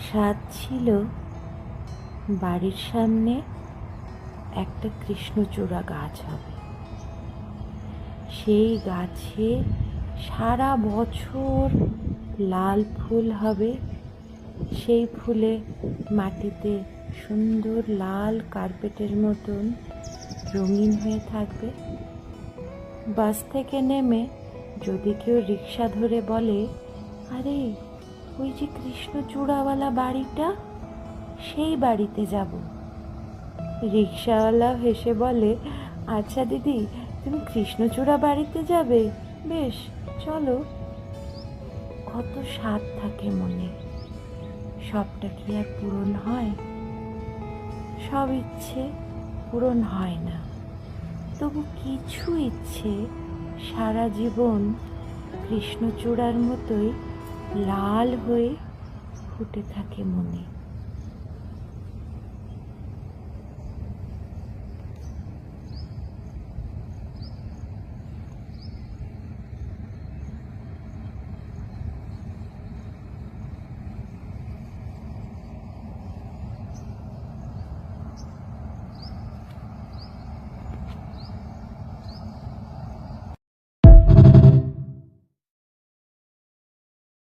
স্বাদ ছিল বাড়ির সামনে একটা কৃষ্ণচূড়া গাছ হবে। সেই গাছে সারা বছর লাল ফুল হবে। সেই ফুলে মাটিতে সুন্দর লাল কার্পেটের মতন রঙিন হয়ে থাকবে। বাস থেকে নেমে যদি কেউ রিক্সা ধরে বলে, আরে ওই যে কৃষ্ণচূড়াওয়ালা বাড়িটা, সেই বাড়িতে যাব। রিক্সাওয়ালা হেসে বলে, আচ্ছা দিদি, তুমি কৃষ্ণচূড়া বাড়িতে যাবে, বেশ চলো। কত স্বাদ থাকে মনে, সবটা কি আর পূরণ হয়? সব ইচ্ছে পূরণ হয় না, তবু কিছু ইচ্ছে সারা জীবন কৃষ্ণচূড়ার মতোই লাল হয়ে ফুটে থাকে মনে।